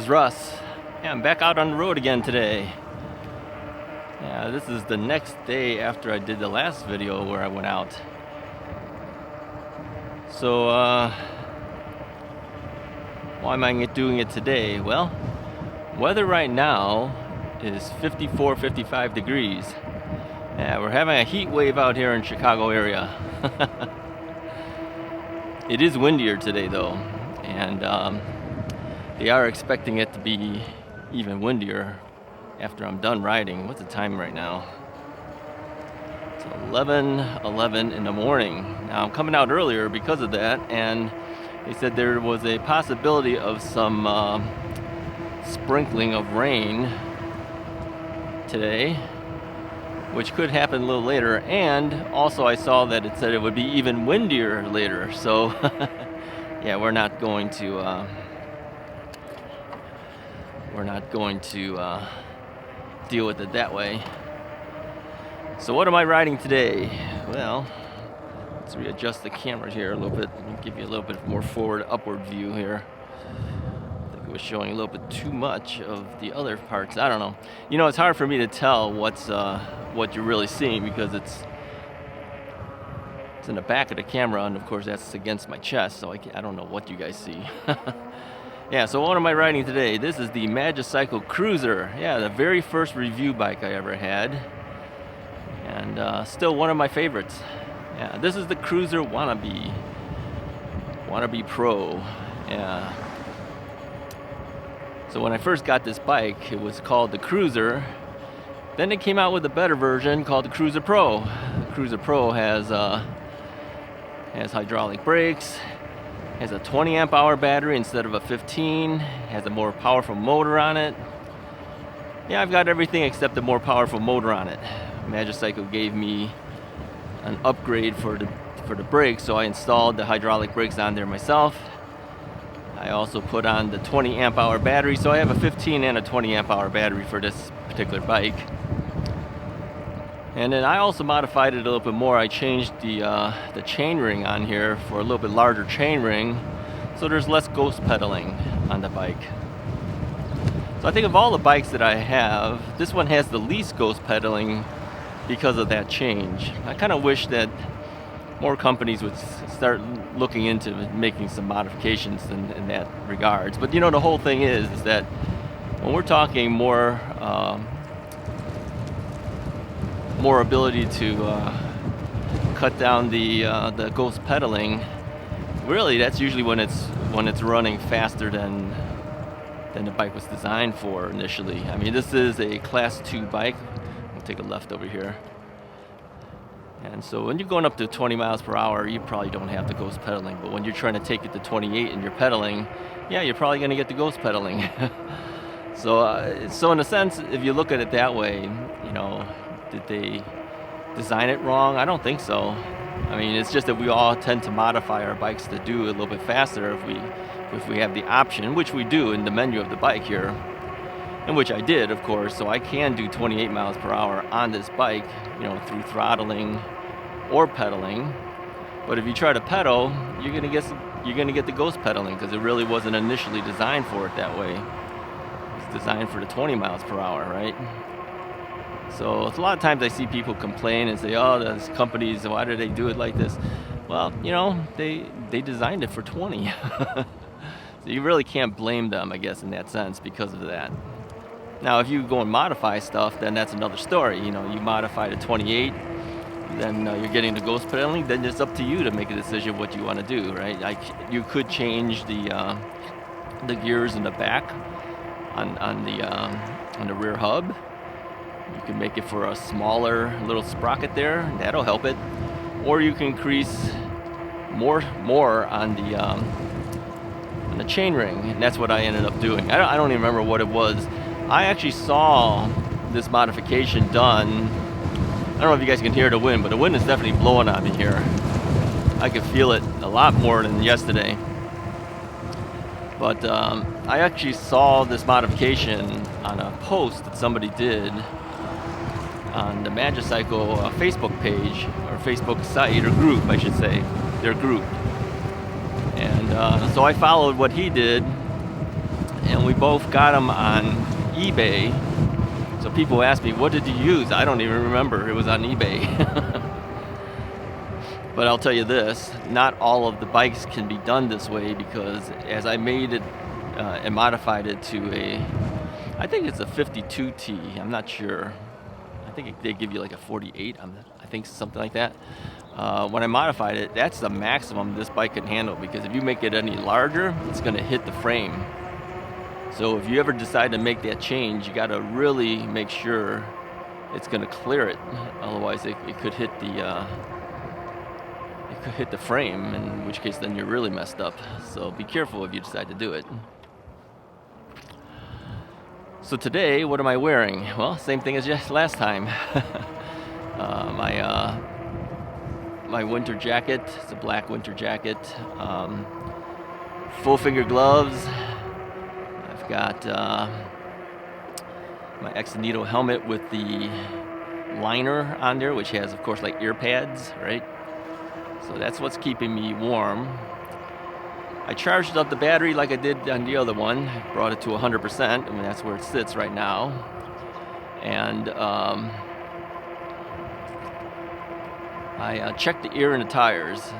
is Russ. Yeah, I'm back out on the road again today. Yeah, this is the next day after I did the last video where I went out. So, why am I doing it today? Well, weather right now is 54, 55 degrees. Yeah, we're having a heat wave out here in Chicago area. It is windier today though, and they are expecting it to be even windier after I'm done riding. What's the time right now? It's 11:11 in the morning. Now I'm coming out earlier because of that, and they said there was a possibility of some sprinkling of rain today, which could happen a little later. And also I saw that it said it would be even windier later. So yeah, we're not going to deal with it that way. So what am I riding today? Well, let's readjust the camera here a little bit. Let me give you a little bit more forward, upward view here. I think it was showing a little bit too much of the other parts. I don't know. You know, it's hard for me to tell what you're really seeing because it's in the back of the camera, and of course that's against my chest, so I don't know what you guys see. Yeah, so what am I riding today? This is the Magicycle Cruiser. Yeah, the very first review bike I ever had, and still one of my favorites. Yeah, this is the Cruiser Wannabe Pro. Yeah. So when I first got this bike, it was called the Cruiser. Then they came out with a better version called the Cruiser Pro. The Cruiser Pro has hydraulic brakes, has a 20 amp hour battery instead of a 15, has a more powerful motor on it. Yeah, I've got everything except the more powerful motor on it. Magicycle gave me an upgrade for the brakes, so I installed the hydraulic brakes on there myself. I also put on the 20 amp hour battery, so I have a 15 and a 20 amp hour battery for this particular bike. And then I also modified it a little bit more. I changed the chain ring on here for a little bit larger chain ring, so there's less ghost pedaling on the bike. So I think of all the bikes that I have, this one has the least ghost pedaling because of that change. I kind of wish that more companies would start looking into making some modifications in that regards. But you know, the whole thing is that when we're talking more ability to cut down the ghost pedaling, really that's usually when it's running faster than the bike was designed for initially. I mean, this is a class 2 bike. We'll take a left over here. And so when you're going up to 20 miles per hour, you probably don't have the ghost pedaling. But when you're trying to take it to 28 and you're pedaling, yeah, you're probably going to get the ghost pedaling. So in a sense, if you look at it that way, you know, did they design it wrong? I don't think so. I mean, it's just that we all tend to modify our bikes to do a little bit faster if we have the option, which we do in the menu of the bike here, and which I did, of course. So I can do 28 miles per hour on this bike, you know, through throttling or pedaling. But if you try to pedal, you're gonna get the ghost pedaling because it really wasn't initially designed for it that way. It's designed for the 20 miles per hour, right? So a lot of times I see people complain and say, "Oh, those companies, why do they do it like this?" Well, you know, they designed it for 20. So you really can't blame them, I guess, in that sense because of that. Now, if you go and modify stuff, then that's another story. You know, you modify to 28, then you're getting the ghost pedaling. Then it's up to you to make a decision what you want to do, right? Like, you could change the gears in the back on the rear hub. You can make it for a smaller little sprocket there. That'll help it. Or you can increase more on the chain ring, and that's what I ended up doing. I don't even remember what it was. I actually saw this modification done. I don't know if you guys can hear the wind, but the wind is definitely blowing on me here. I could feel it a lot more than yesterday. But I actually saw this modification on a post that somebody did on the Magicycle Facebook page, or Facebook site, or group, I should say, their group. And so I followed what he did, and we both got them on eBay. So people ask me, what did you use? I don't even remember. It was on eBay. But I'll tell you this, not all of the bikes can be done this way, because as I made it and modified it to I think it's a 52T, I'm not sure. I think they give you like a 48, I think something like that. When I modified it, that's the maximum this bike can handle, because if you make it any larger, it's going to hit the frame. So if you ever decide to make that change, you got to really make sure it's going to clear it. Otherwise, it could hit the frame, in which case then you're really messed up. So be careful if you decide to do it. So today, what am I wearing? Well, same thing as just last time. My winter jacket. It's a black winter jacket. Full finger gloves. I've got my Exonito helmet with the liner on there, which has, of course, like ear pads, right? So that's what's keeping me warm. I charged up the battery like I did on the other one, brought it to 100%, I mean that's where it sits right now. And I checked the ear and the tires.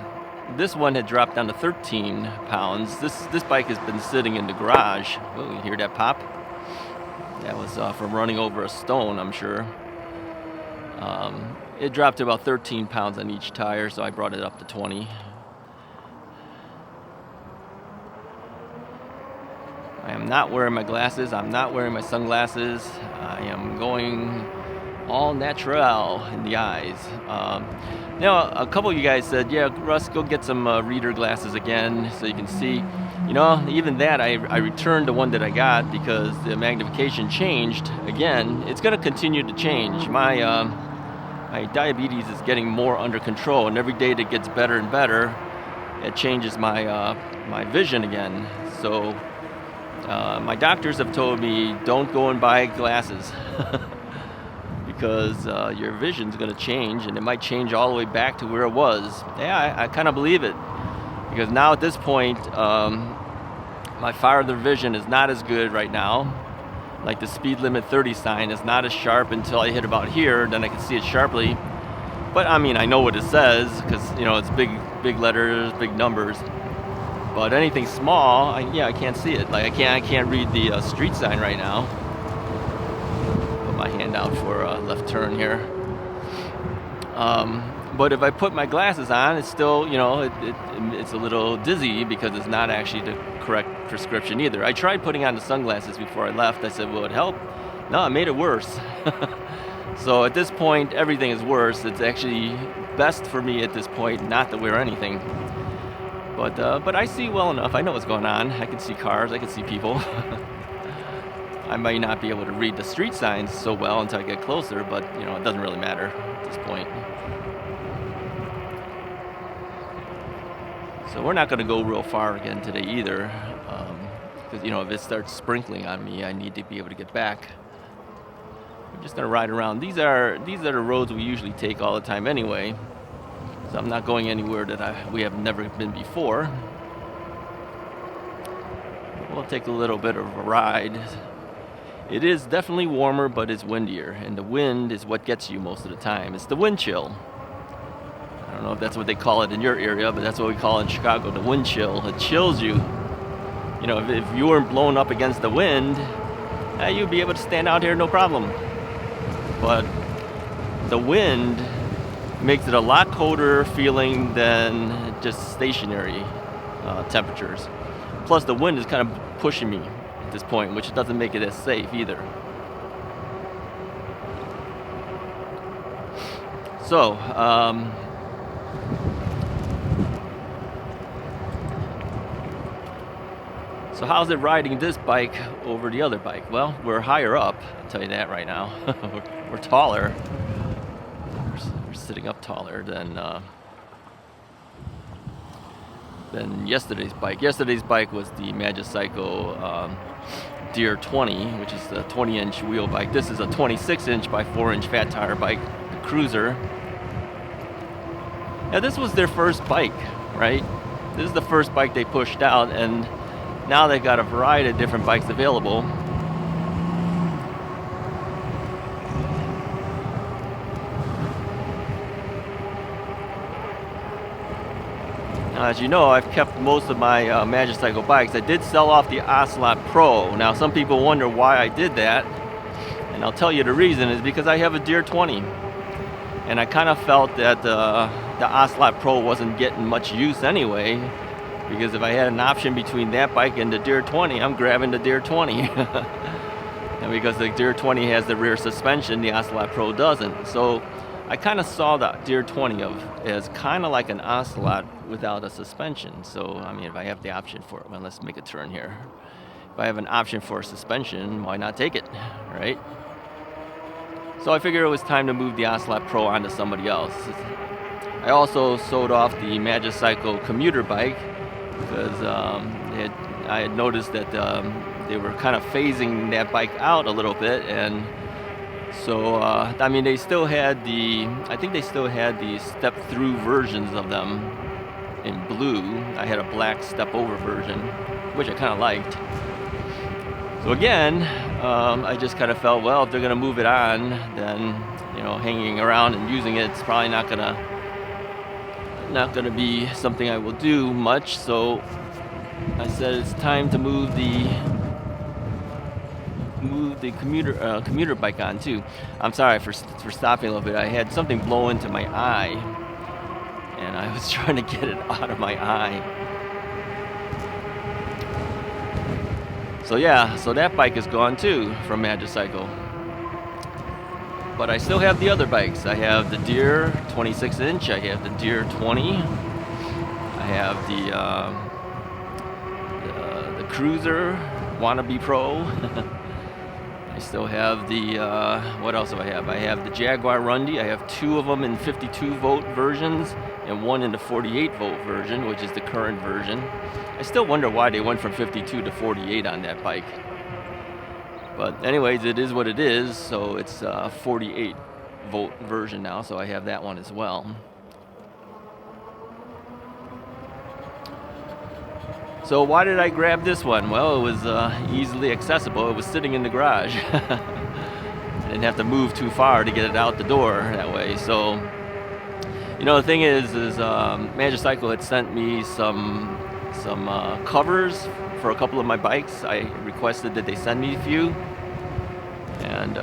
This one had dropped down to 13 pounds. This bike has been sitting in the garage. Oh, you hear that pop? That was from running over a stone, I'm sure. It dropped to about 13 pounds on each tire, so I brought it up to 20. I am not wearing my glasses. I'm not wearing my sunglasses. I am going all natural in the eyes. Now, a couple of you guys said, yeah, Russ, go get some reader glasses again so you can see. You know, even that, I returned the one that I got because the magnification changed. Again, it's going to continue to change. My diabetes is getting more under control, and every day that gets better and better, it changes my vision again. So my doctors have told me don't go and buy glasses because your vision's going to change, and it might change all the way back to where it was. Yeah, I kind of believe it, because now at this point, my farther vision is not as good right now. Like the speed limit 30 sign is not as sharp until I hit about here, then I can see it sharply. But I mean, I know what it says because, you know, it's big letters, big numbers. But anything small, I can't see it. Like I can't read the street sign right now. Put my hand out for a left turn here. But if I put my glasses on, it's still, you know, it's a little dizzy because it's not actually the correct prescription either. I tried putting on the sunglasses before I left. I said, will it help? No, it made it worse. So at this point, everything is worse. It's actually best for me at this point not to wear anything. But I see well enough. I know what's going on. I can see cars. I can see people. I might not be able to read the street signs so well until I get closer, but you know, it doesn't really matter at this point. So we're not going to go real far again today either, because you know, if it starts sprinkling on me, I need to be able to get back. We're just going to ride around. These are the roads we usually take all the time anyway. So I'm not going anywhere that we have never been before. We'll take a little bit of a ride. It is definitely warmer, but it's windier, and the wind is what gets you most of the time. It's the wind chill. I don't know if that's what they call it in your area, but that's what we call it in Chicago, the wind chill. It chills you. You know, if you weren't blown up against the wind, you'd be able to stand out here no problem. But the wind makes it a lot colder feeling than just stationary temperatures. Plus the wind is kind of pushing me at this point, which doesn't make it as safe either. So, so how's it riding this bike over the other bike? Well, we're higher up, I'll tell you that right now. We're taller. We're sitting up taller than yesterday's bike. Yesterday's bike was the Magicycle Deer 20, which is the 20-inch wheel bike. This is a 26-inch by 4-inch fat tire bike, the Cruiser. Now this was their first bike, right? This is the first bike they pushed out, and now they've got a variety of different bikes available. Now, as you know, I've kept most of my Magicycle bikes. I did sell off the Ocelot Pro. Now, some people wonder why I did that, and I'll tell you the reason is because I have a Deer 20, and I kind of felt that the Ocelot Pro wasn't getting much use anyway, because if I had an option between that bike and the Deer 20, I'm grabbing the Deer 20. And because the Deer 20 has the rear suspension, the Ocelot Pro doesn't. So I kind of saw the Deer 20 as kind of like an Ocelot without a suspension. So, I mean, if I have the option for it, well, let's make a turn here. If I have an option for a suspension, why not take it, right? So I figured it was time to move the Ocelot Pro onto somebody else. I also sold off the Magicycle commuter bike because I had noticed that they were kind of phasing that bike out a little bit, and so I mean, they still had I think they still had the step-through versions of them in blue. I had a black step-over version, which I kind of liked. So again, I just kind of felt, well, if they're going to move it on, then, you know, hanging around and using it, it's probably not gonna be something I will do much. So I said it's time to move the commuter bike on too. I'm sorry for stopping a little bit. I had something blow into my eye, and I was trying to get it out of my eye. So yeah, so that bike is gone too from Magicycle. But I still have the other bikes. I have the Deer 26-inch. I have the Deer 20. I have the Cruiser Wannabe Pro. I still have the, what else do I have? I have the Jaguar Rundy. I have 2 of them in 52-volt versions and 1 in the 48-volt version, which is the current version. I still wonder why they went from 52 to 48 on that bike. But anyways, it is what it is. So it's a 48-volt version now, so I have that one as well. So why did I grab this one? Well, it was easily accessible. It was sitting in the garage. I didn't have to move too far to get it out the door that way. So, you know, the thing is Magicycle had sent me some covers for a couple of my bikes. I requested that they send me a few. And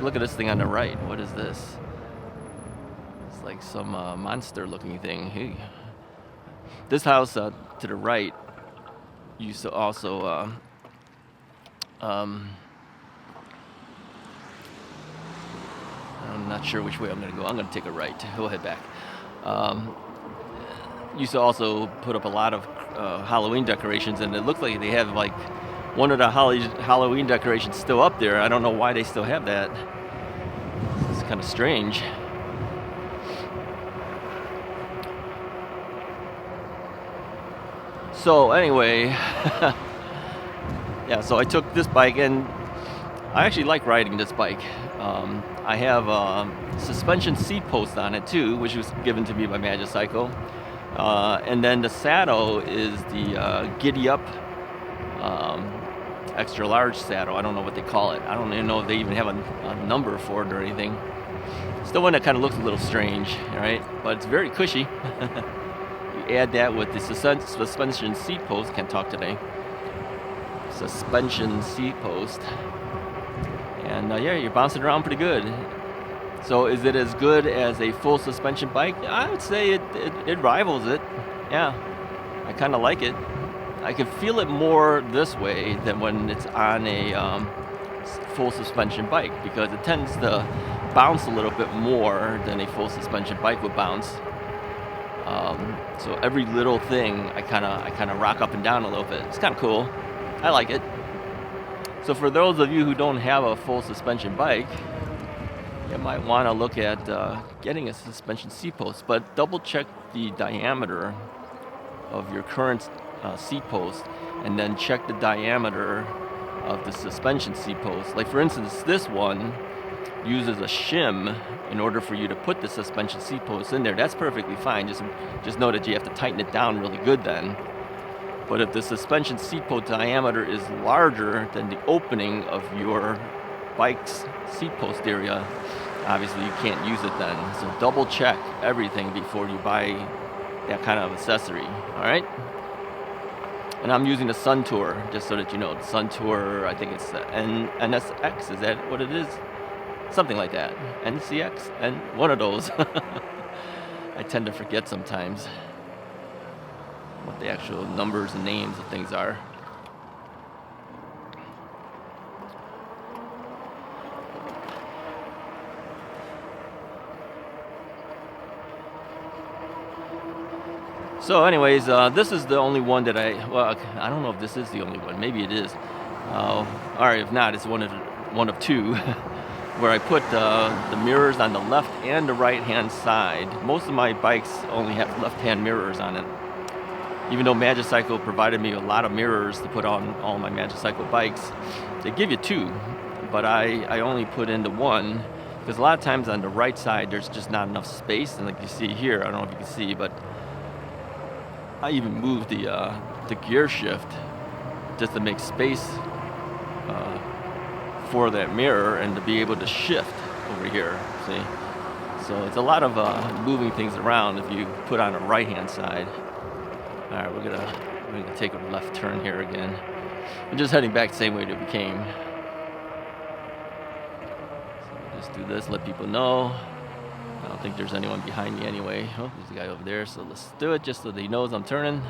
look at this thing on the right. What is this? It's like some monster-looking thing. Hey. This house to the right used to also I'm not sure which way I'm going to go. I'm going to take a right. We'll head back. Used to also put up a lot of Halloween decorations, and it looked like they have like one of the Halloween decorations still up there. I don't know why they still have that. It's kind of strange. So anyway, yeah, so I took this bike, and I actually like riding this bike. I have a suspension seat post on it too, which was given to me by Magicycle. And then the saddle is the Giddy Up extra large saddle. I don't know what they call it. I don't even know if they even have a number for it or anything. It's the one that kind of looks a little strange, right? But it's very cushy. Add that with the suspension seat post. Can't talk today. Suspension seat post, and yeah, you're bouncing around pretty good. So, is it as good as a full suspension bike? I would say it rivals it. Yeah, I kind of like it. I can feel it more this way than when it's on a full suspension bike, because it tends to bounce a little bit more than a full suspension bike would bounce. So every little thing I kind of rock up and down a little bit. It's kind of cool. I like it. So for those of you who don't have a full suspension bike, you might want to look at getting a suspension seat post, but double check the diameter of your current seat post, and then check the diameter of the suspension seat post. Like for instance, this one uses a shim in order for you to put the suspension seat post in there. That's perfectly fine. Just know that you have to tighten it down really good then. But if the suspension seat post diameter is larger than the opening of your bike's seat post area, obviously you can't use it then. So double check everything before you buy that kind of accessory, all right? And I'm using the Sun Tour, just so that you know. The Sun Tour, I think it's the NSX, is that what it is? Something like that. NCX, and one of those. I tend to forget sometimes what the actual numbers and names of things are. So anyways, this is the only one that well, I don't know if this is the only one. Maybe it is. All right, if not, it's one of two where I put the mirrors on the left and the right-hand side. Most of my bikes only have left-hand mirrors on it. Even though Magicycle provided me a lot of mirrors to put on all my Magicycle bikes, they give you two, but I only put in the one because a lot of times on the right side there's just not enough space. And like you see here, I don't know if you can see, but I even moved the gear shift just to make space for that mirror and to be able to shift over here, see? So it's a lot of moving things around if you put on the right-hand side. All right, we're gonna take a left turn here again. I'm just heading back the same way that we came. So we'll just do this, let people know. I don't think there's anyone behind me anyway. Oh, there's a guy over there, so let's do it just so that he knows I'm turning.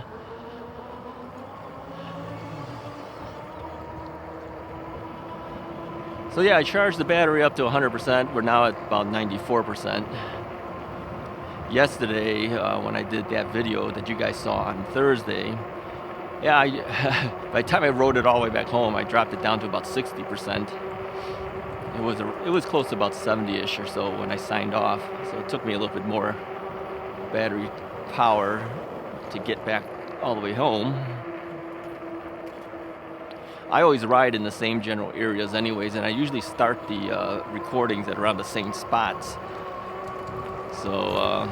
So yeah, I charged the battery up to 100%. We're now at about 94%. Yesterday, when I did that video that you guys saw on Thursday, yeah, by the time I rode it all the way back home, I dropped it down to about 60%. It was close to about 70-ish or so when I signed off, so it took me a little bit more battery power to get back all the way home. I always ride in the same general areas anyways, and I usually start the recordings at around the same spots. So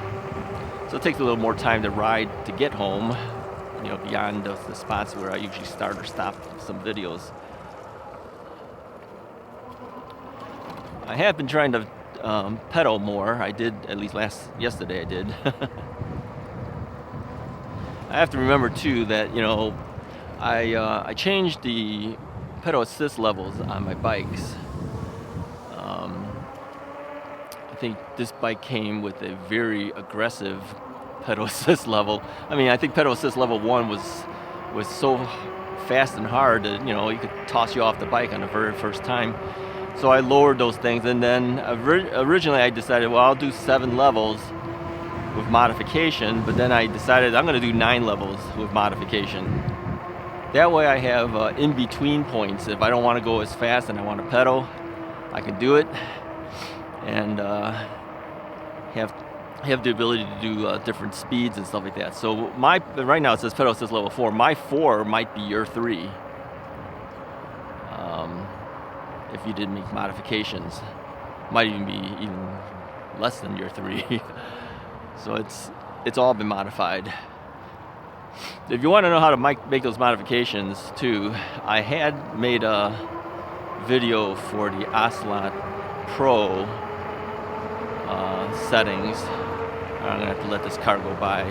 it takes a little more time to ride to get home, you know, beyond the spots where I usually start or stop some videos. I have been trying to pedal more. I did, at least yesterday I did. I have to remember too that, you know, I changed the pedal assist levels on my bikes. I think this bike came with a very aggressive pedal assist level. I mean, I think pedal assist level 1 was so fast and hard that, you know, you could toss you off the bike on the very first time. So I lowered those things, and then originally I decided, well, I'll do 7 levels with modification, but then I decided I'm going to do 9 levels with modification. That way I have in-between points. If I don't want to go as fast and I want to pedal, I can do it, and have the ability to do different speeds and stuff like that. So right now it says pedal assist level 4. My 4 might be your 3. If you did make modifications, might even be even less than your 3. So it's all been modified. If you want to know how to make those modifications too, I had made a video for the Ocelot Pro settings. I'm gonna have to let this car go by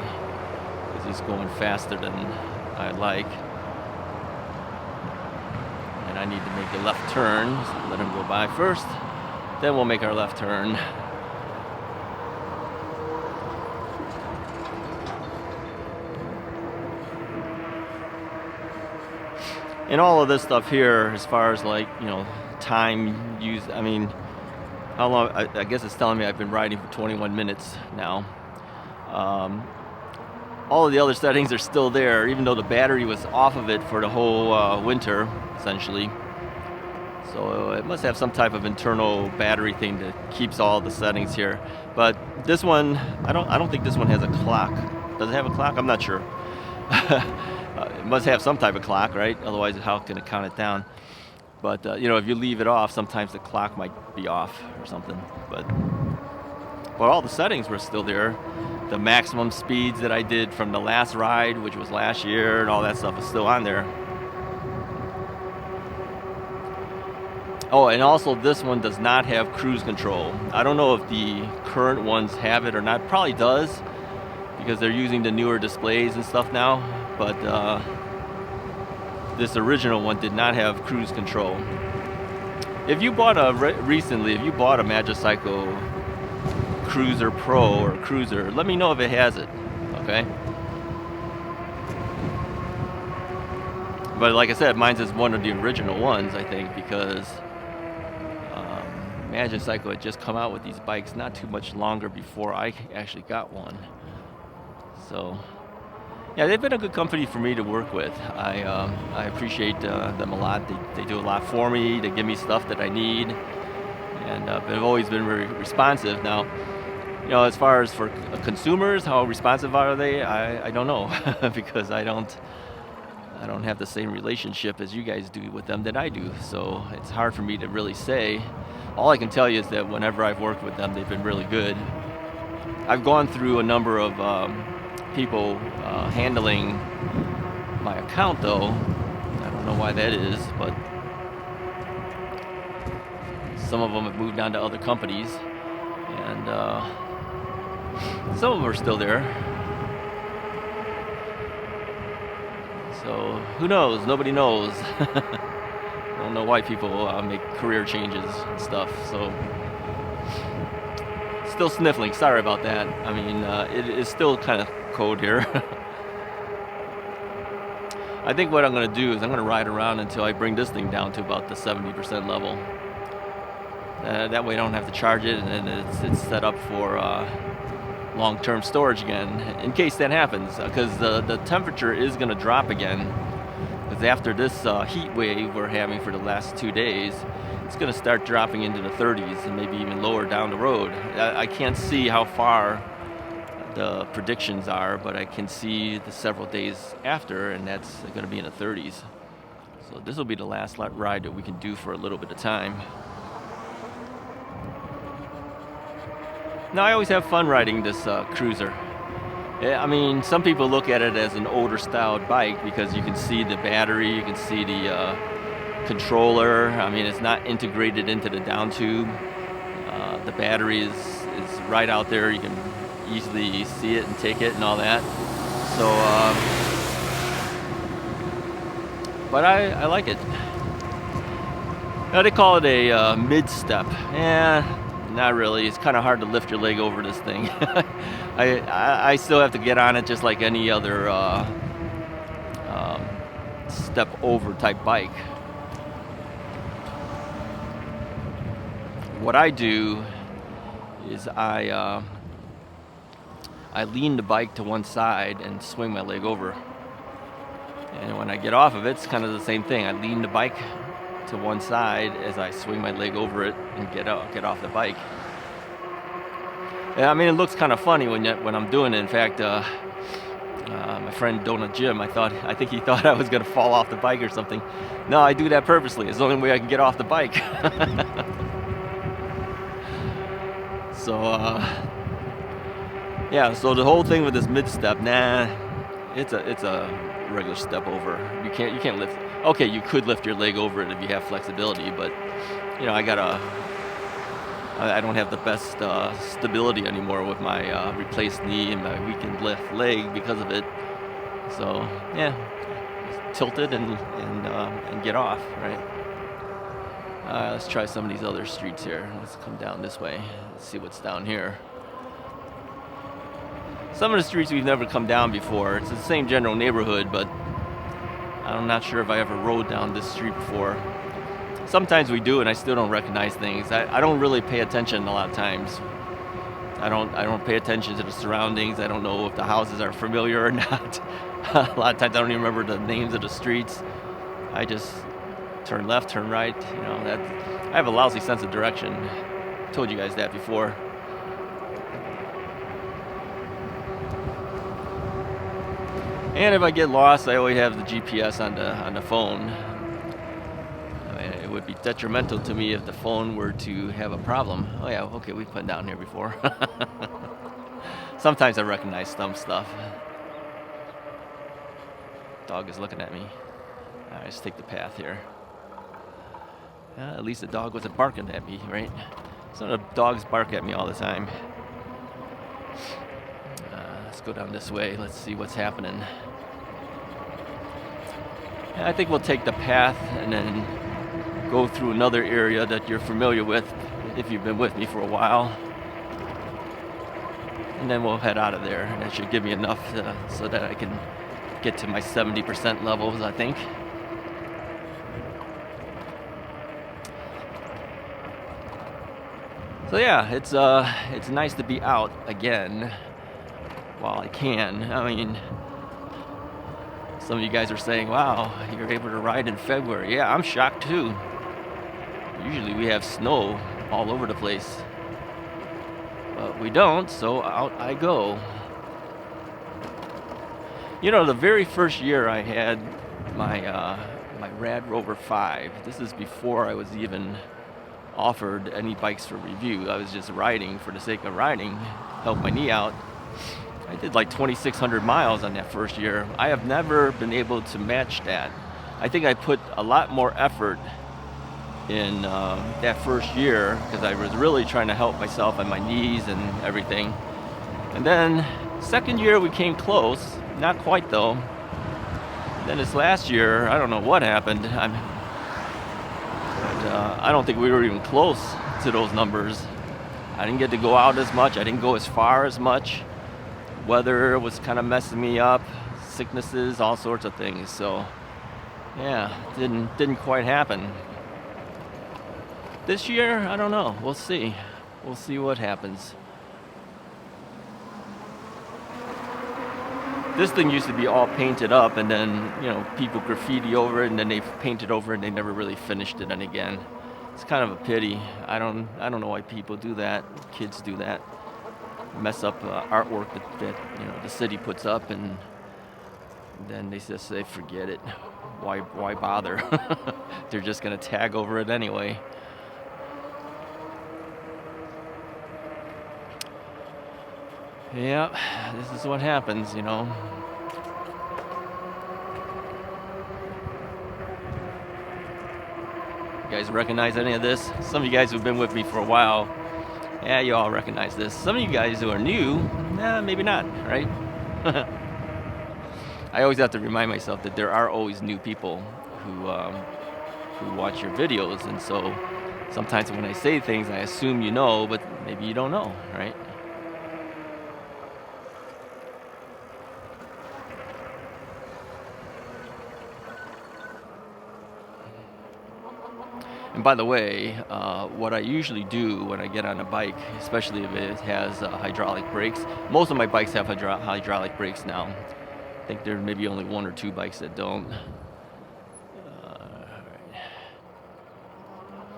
because he's going faster than I like. And I need to make a left turn, so let him go by first, then we'll make our left turn. And all of this stuff here, as far as like, you know, time used, I mean, how long, I guess it's telling me I've been riding for 21 minutes now. All of the other settings are still there, even though the battery was off of it for the whole winter, essentially. So it must have some type of internal battery thing that keeps all the settings here. But this one, I don't think this one has a clock. Does it have a clock? I'm not sure. It must have some type of clock, right? Otherwise, how can it count it down? But you know, if you leave it off, sometimes the clock might be off or something. But all the settings were still there. the maximum speeds that I did from the last ride, which was last year, and all that stuff is still on there. Oh, and also this one does not have cruise control. I don't know if the current ones have it or not. Probably does, because they're using the newer displays and stuff now. But this original one did not have cruise control. If you bought recently, if you bought a Magicycle Cruiser Pro or Cruiser, let me know if it has it, okay? But like I said, mine's is one of the original ones, I think, because Magicycle had just come out with these bikes not too much longer before I actually got one. So, yeah, they've been a good company for me to work with. I appreciate them a lot. They do a lot for me. They give me stuff that I need, and they've always been very responsive. Now, you know, as far as for consumers, how responsive are they? I don't know because I don't have the same relationship as you guys do with them that I do. So it's hard for me to really say. All I can tell you is that whenever I've worked with them, they've been really good. I've gone through a number of people handling my account, though. I don't know why that is, but some of them have moved on to other companies, and some of them are still there. So who knows? Nobody knows. I don't know why people make career changes and stuff. So still sniffling. Sorry about that. I mean, it is still kind of cold here. I think what I'm going to do is I'm going to ride around until I bring this thing down to about the 70% level. That way I don't have to charge it, and it's set up for long-term storage again, in case that happens, because the temperature is going to drop again. Because after this heat wave we're having for the last 2 days, it's going to start dropping into the 30s and maybe even lower down the road. I can't see how far the predictions are, but I can see the several days after, and that's going to be in the 30s. So this will be the last ride that we can do for a little bit of time. Now, I always have fun riding this Cruiser. I mean, some people look at it as an older styled bike because you can see the battery, you can see the controller. I mean, it's not integrated into the down tube. The battery is right out there. You can easily see it and take it and all that. So, but I like it. Now, they call it a mid-step. Not really. It's kind of hard to lift your leg over this thing. I still have to get on it just like any other step over type bike. What I do is I lean the bike to one side and swing my leg over. And when I get off of it, it's kind of the same thing. I lean the bike to one side as I swing my leg over it and get off the bike. Yeah, I mean, it looks kind of funny when I'm doing it. In fact, my friend Donut Jim, I think he thought I was going to fall off the bike or something. No, I do that purposely. It's the only way I can get off the bike. So, yeah. So the whole thing with this mid step, it's a regular step over. You can't lift. Okay, you could lift your leg over it if you have flexibility, but you know, I don't have the best stability anymore with my replaced knee and my weakened left leg because of it. So yeah, tilt it and get off, right? Let's try some of these other streets here. Let's come down this way. Let's see what's down here. Some of the streets we've never come down before. It's the same general neighborhood, but I'm not sure if I ever rode down this street before. Sometimes we do, and I still don't recognize things. I don't really pay attention a lot of times. I don't pay attention to the surroundings. I don't know if the houses are familiar or not. A lot of times I don't even remember the names of the streets. I just turn left, turn right. You know, I have a lousy sense of direction. I told you guys that before. And if I get lost, I always have the GPS on the phone. I mean, it would be detrimental to me if the phone were to have a problem. Oh yeah, okay, we've been down here before. Sometimes I recognize some stuff. Dog is looking at me. All right, let's take the path here. At least the dog wasn't barking at me, right? Some of the dogs bark at me all the time. Let's go down this way. Let's see what's happening. I think we'll take the path and then go through another area that you're familiar with if you've been with me for a while. And then we'll head out of there. And that should give me enough so that I can get to my 70% levels, I think. So yeah, it's nice to be out again while I can. I mean, some of you guys are saying, wow, you're able to ride in February. Yeah, I'm shocked too. Usually we have snow all over the place. But we don't, so out I go. You know, the very first year I had my Rad Rover 5, this is before I was even offered any bikes for review. I was just riding for the sake of riding, help my knee out. I did like 2,600 miles on that first year. I have never been able to match that. I think I put a lot more effort in that first year because I was really trying to help myself and my knees and everything. And then second year we came close, not quite though. Then this last year, I don't know what happened. I don't think we were even close to those numbers. I didn't get to go out as much. I didn't go as far as much. Weather was kind of messing me up. Sicknesses, all sorts of things. So, yeah, didn't quite happen. This year, I don't know. We'll see. We'll see what happens. This thing used to be all painted up, and then, you know, people graffiti over it, and then they painted over it, and they never really finished it. And again, it's kind of a pity. I don't know why people do that. Kids do that, mess up artwork that you know the city puts up, and then they just say, forget it. Why bother? They're just gonna tag over it anyway. Yeah, this is what happens, you know. You guys recognize any of this? Some of you guys who've been with me for a while, yeah, you all recognize this. Some of you guys who are new, nah, maybe not, right? I always have to remind myself that there are always new people who watch your videos, and so sometimes when I say things, I assume you know, but maybe you don't know, right? And by the way, what I usually do when I get on a bike, especially if it has hydraulic brakes, most of my bikes have hydraulic brakes now. I think there may be only one or two bikes that don't.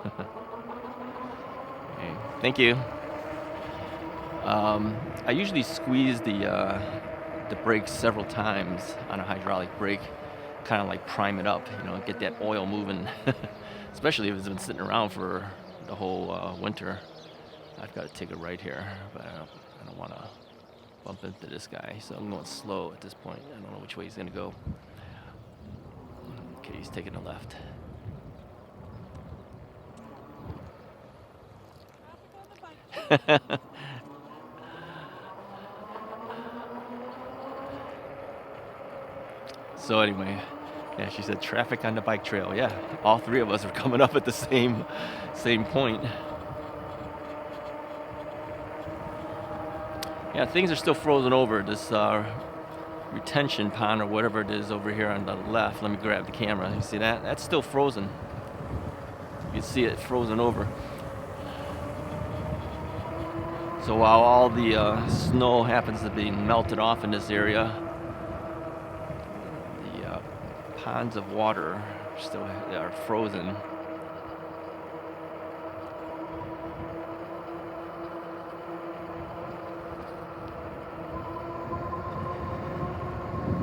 Okay, thank you. I usually squeeze the brakes several times on a hydraulic brake, kind of like prime it up, you know, get that oil moving. Especially if it's been sitting around for the whole winter. I've got to take a right here, but I don't want to bump into this guy, so I'm going slow at this point. I don't know which way he's going to go. Okay, he's taking the left. So anyway, yeah, she said traffic on the bike trail. Yeah, all three of us are coming up at the same point. Yeah, things are still frozen over. This retention pond or whatever it is over here on the left. Let me grab the camera. You see that? That's still frozen. You can see it frozen over. So while all the snow happens to be melted off in this area, the ponds of water still are frozen.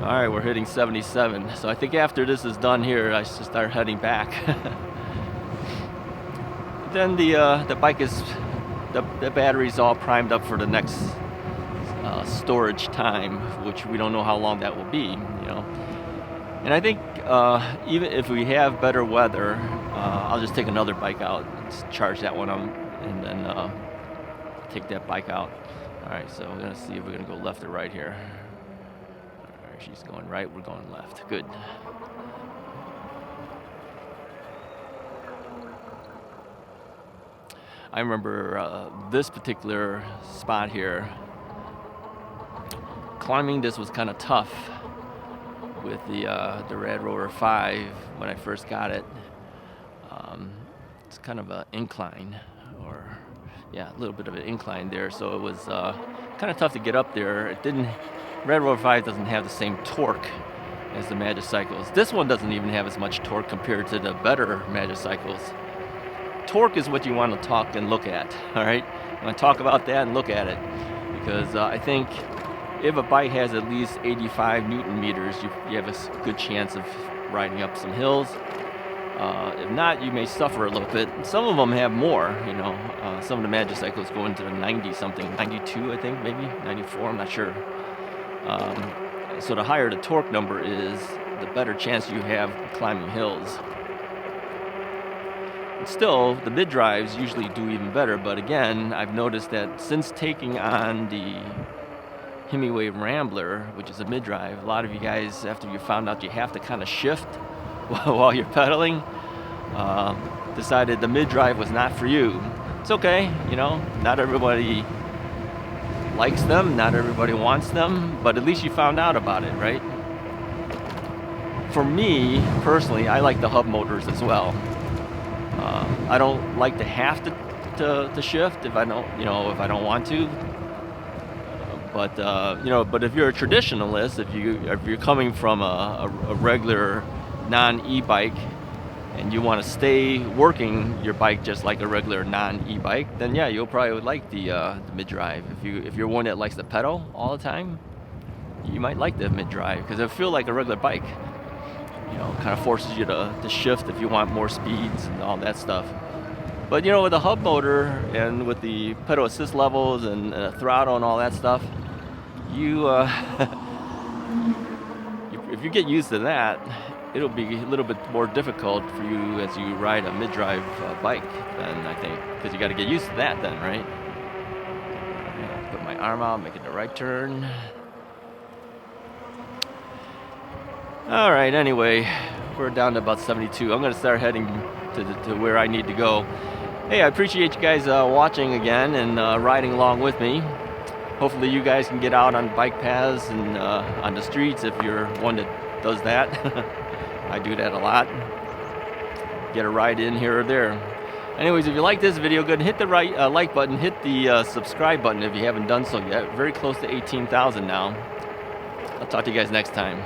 All right, we're hitting 77. So I think after this is done here, I should start heading back. Then the bike is, the battery's all primed up for the next storage time, which we don't know how long that will be, you know. And I think even if we have better weather, I'll just take another bike out, charge that one up, and then take that bike out. All right, so we're gonna see if we're gonna go left or right here. All right, she's going right, we're going left. Good. I remember this particular spot here. Climbing this was kind of tough with the Rad Rover 5 when I first got it. It's kind of an incline, or yeah, a little bit of an incline there, so it was kind of tough to get up there. It didn't. Rad Rover 5 doesn't have the same torque as the Magicycles. This one doesn't even have as much torque compared to the better Magicycles. Torque is what you want to talk and look at, all right? You want to talk about that and look at it, because I think if a bike has at least 85 Newton meters, you have a good chance of riding up some hills. If not, you may suffer a little bit. Some of them have more, you know. Some of the Magicycles go into the 90-something, 92, I think, maybe 94. I'm not sure. So the higher the torque number is, the better chance you have climbing hills. Still, the mid-drives usually do even better, but again, I've noticed that since taking on the Himiway Rambler, which is a mid-drive, a lot of you guys, after you found out you have to kind of shift while you're pedaling, decided the mid-drive was not for you. It's okay, you know, not everybody likes them, not everybody wants them, but at least you found out about it, right? For me, personally, I like the hub motors as well. I don't like to have to shift if I don't, you know, if I don't want to. But you know, but if you're a traditionalist, if you're coming from a regular non-e-bike and you want to stay working your bike just like a regular non-e-bike, then yeah, you'll probably would like the mid-drive. If you're one that likes to pedal all the time, you might like the mid-drive because it'll feel like a regular bike. You know, kind of forces you to shift if you want more speeds and all that stuff. But you know, with the hub motor and with the pedal assist levels and throttle and all that stuff, you if you get used to that, it'll be a little bit more difficult for you as you ride a mid-drive bike, then I think, because you got to get used to that then, right? Put my arm out, making the right turn. All right, anyway, we're down to about 72. I'm going to start heading to where I need to go. Hey, I appreciate you guys watching again and riding along with me. Hopefully you guys can get out on bike paths and on the streets if you're one that does that. I do that a lot. Get a ride in here or there. Anyways, if you like this video, go ahead and hit the like button, hit the subscribe button if you haven't done so yet. Very close to 18,000 now. I'll talk to you guys next time.